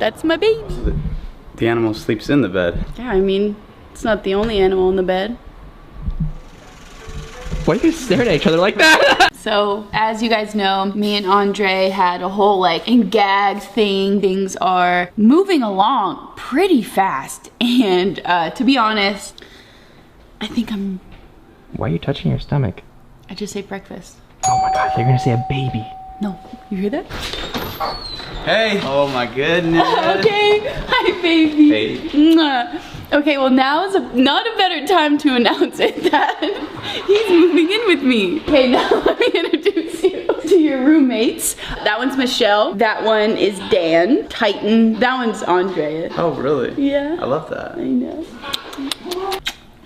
That's my baby. So the animal sleeps in the bed. Yeah, I mean, it's not the only animal in the bed. Why are you staring at each other like that? So, as you guys know, me and Andre had a whole like engaged thing. Things are moving along pretty fast. And to be honest, I think Why are you touching your stomach? I just ate breakfast. Oh my gosh, you're gonna say a baby. No, you hear that? Hey! Oh my goodness! Okay, hi baby. Hey. Mwah. Okay, well now is not a better time to announce it that he's moving in with me. Okay, now let me introduce you to your roommates. That one's Michelle. That one is Dan. Titan. That one's Andrea. Oh really? Yeah. I love that. I know.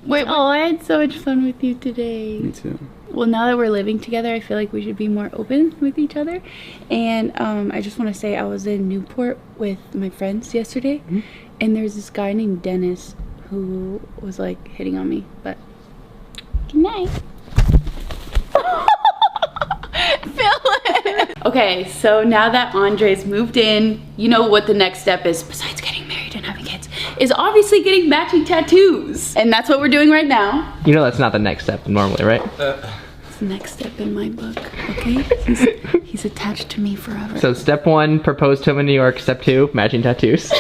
Wait, oh, I had so much fun with you today. Me too. Well, now that we're living together, I feel like we should be more open with each other. And I just want to say I was in Newport with my friends yesterday. And there's this guy named Dennis who was like hitting on me, but good night. Okay, so now that Andre's moved in, you know what the next step is, besides getting married and having kids, is obviously getting matching tattoos. And that's what we're doing right now. You know that's not the next step normally, right? It's the next step in my book, okay? He's attached to me forever. So step 1, propose to him in New York. Step 2, matching tattoos.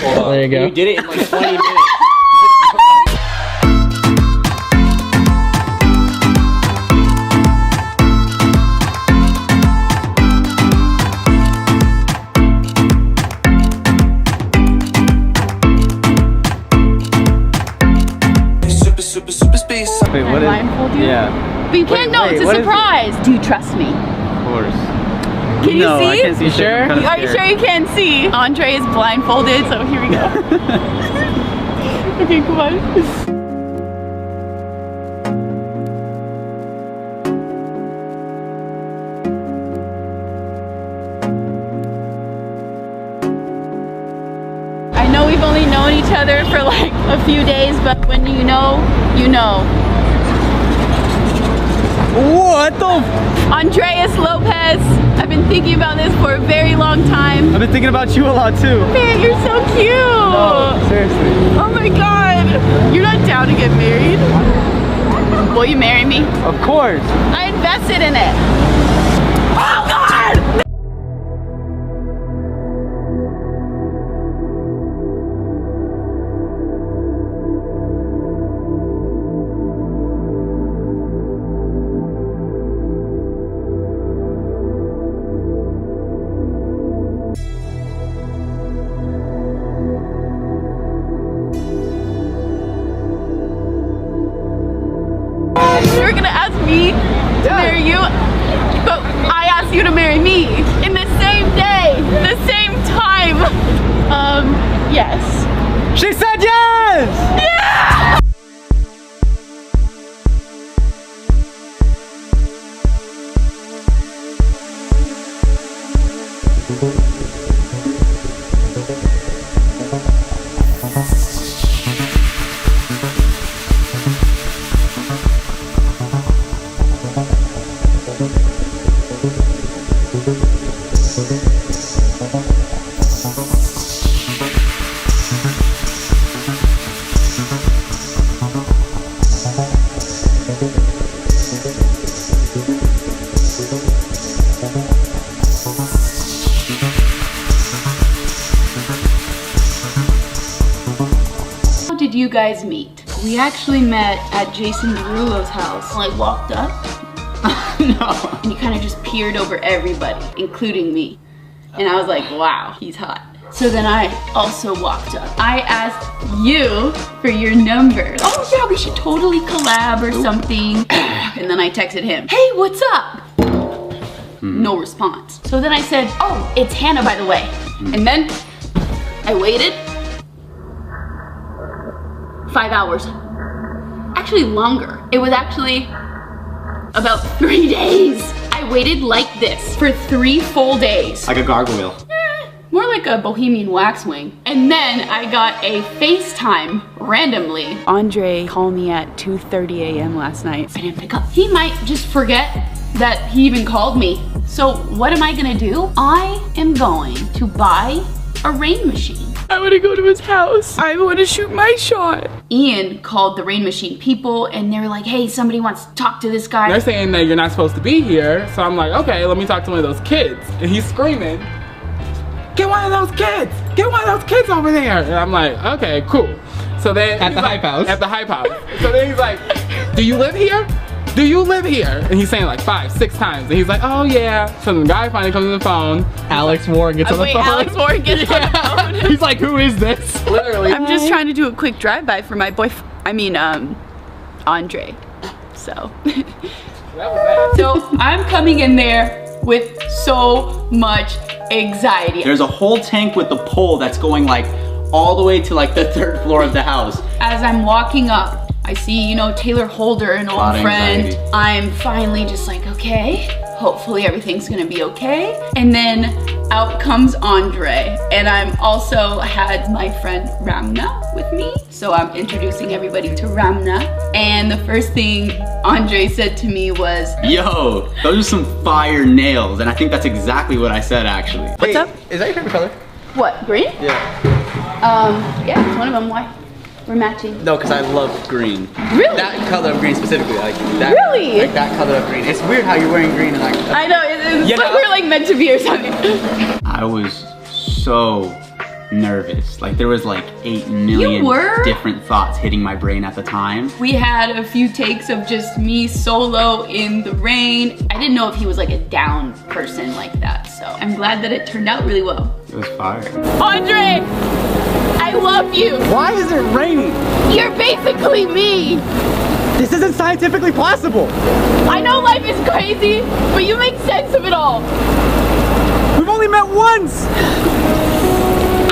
There you go. You did it in like 20 minutes. Super space. Wait, what is? Blindfold you? Yeah. But you can't know, it's a what is it? surprise. Do you trust me? Of course. Can you No, see? I can't see. You shit. sure? I'm kinda Are you sure scared. you can't see? Andre is blindfolded, so here we go. Okay, come on. I know we've only known each other for like a few days, but when you know, you know. What the? Ondreaz Lopez. I've been thinking about this for a very long time. I've been thinking about you a lot too. Man, you're so cute. No, seriously. Oh my god. You're not down to get married? Will you marry me? Of course. I invested in it. Oh god! You're gonna ask me to marry you, but I asked you to marry me in the same day, the same time. Yes. She said yes! Yeah! How did you guys meet? We actually met at Jason Derulo's house. Like walked up. No. And he kind of just peered over everybody, including me. And I was like, wow, he's hot. So then I also walked up. I asked you for your number. Oh yeah, we should totally collab or something. And then I texted him, hey, what's up? No response. So then I said, oh, it's Hannah, by the way. And then I waited 5 hours. Actually longer. It was actually about 3 days. I waited like this for 3 full days. Like a gargoyle. more like a bohemian waxwing. And then I got a FaceTime randomly. Andre called me at 2:30 a.m. last night. I didn't pick up. He might just forget that he even called me. So what am I gonna do? I am going to buy a rain machine. I want to go to his house. I want to shoot my shot. Ian called the rain machine people and they were like, hey, somebody wants to talk to this guy. They're saying that you're not supposed to be here. So I'm like, okay, let me talk to one of those kids. And he's screaming, get one of those kids. Get one of those kids over there. And I'm like, okay, cool. So then At the hype house. At the hype house. So then he's like, do you live here? Do you live here? And he's saying like 5, 6 times. And he's like, oh yeah. So the guy finally comes on the phone. Alex Warren gets on the phone. Alex Warren gets on the phone. He's like, who is this? Literally. I'm just trying to do a quick drive-by for my boyfriend. I mean, Andre. So. That was that. So I'm coming in there with so much anxiety. There's a whole tank with the pole that's going like all the way to like the 3rd floor of the house. As I'm walking up, I see, you know, Taylor Holder, an old friend. Anxiety. I'm finally just like, okay, hopefully everything's gonna be okay. And then out comes Andre. And I'm also had my friend Ramna with me. So I'm introducing everybody to Ramna. And the first thing Andre said to me was, Yo, those are some fire nails. And I think that's exactly what I said actually. what's up? Is that your favorite color? What, green? Yeah. Yeah, it's one of them. Why? We're matching. No, because I love green. Really? That color of green specifically. Like that, Really? Like that color of green. It's weird how you're wearing green and like. I know, it's You like know? we're like meant to be or something. I was so nervous. Like there was like 8 million You were? different thoughts hitting my brain at the time. We had a few takes of just me solo in the rain. I didn't know if he was like a down person like that, so I'm glad that it turned out really well. It was fire. Andre, I love you. Why is it raining? You're basically me. This isn't scientifically possible. I know life is crazy, but you make sense of it all. We've only met once.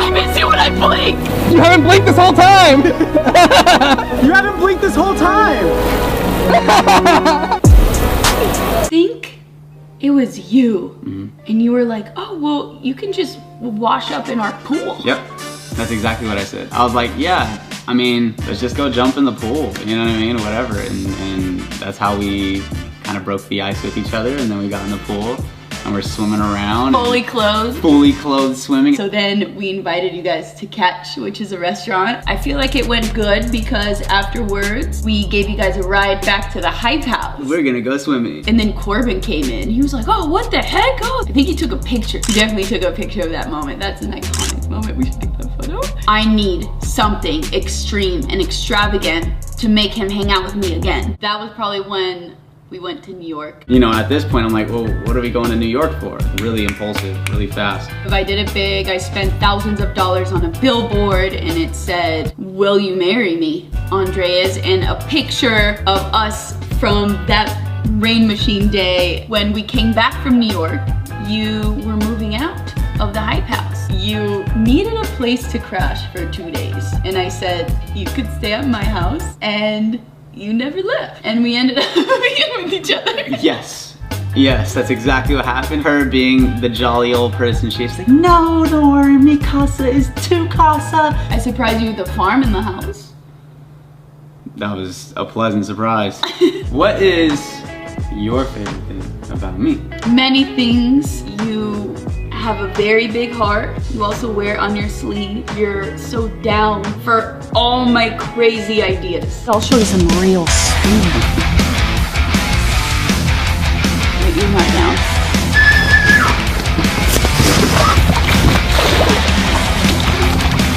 I miss you when I blink. You haven't blinked this whole time! You haven't blinked this whole time. I think it was you. And you were like, oh, well, you can just wash up in our pool. Yep, that's exactly what I said. I was like, yeah, I mean, let's just go jump in the pool, you know what I mean, whatever. And that's how we kind of broke the ice with each other, and then we got in the pool, and we're swimming around. Fully clothed. Fully clothed swimming. So then we invited you guys to Catch, which is a restaurant. I feel like it went good because afterwards, we gave you guys a ride back to the hype house. We're gonna go swimming. And then Corbin came in. He was like, oh, what the heck? Oh, I think he took a picture. He definitely took a picture of that moment. That's an iconic moment. We should take that photo. I need something extreme and extravagant to make him hang out with me again. That was probably when we went to New York. You know, at this point, I'm like, well, what are we going to New York for? Really impulsive, really fast. If I did it big, I spent thousands of dollars on a billboard and it said, will you marry me, Ondreaz? And a picture of us from that rain machine day. When we came back from New York, you were moving out of the hype house. You needed a place to crash for 2 days. And I said, you could stay at my house, and you never left. And we ended up being with each other. Yes. Yes, that's exactly what happened. Her being the jolly old person, she's like, no, don't worry, mi casa is tu casa. I surprised you with the farm in the house. That was a pleasant surprise. What is your favorite thing about me? Many things. You have a very big heart. You also wear it on your sleeve. You're so down for all my crazy ideas. I'll show you some real speed. Wait, you're not down.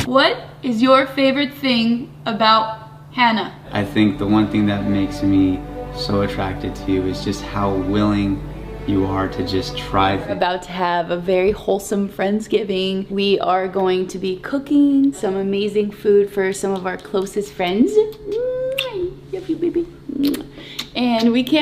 What is your favorite thing about Hannah? I think the one thing that makes me so attracted to you is just how willing you are to just try things. About to have a very wholesome Friendsgiving. We are going to be cooking some amazing food for some of our closest friends. Love you, baby. And we can't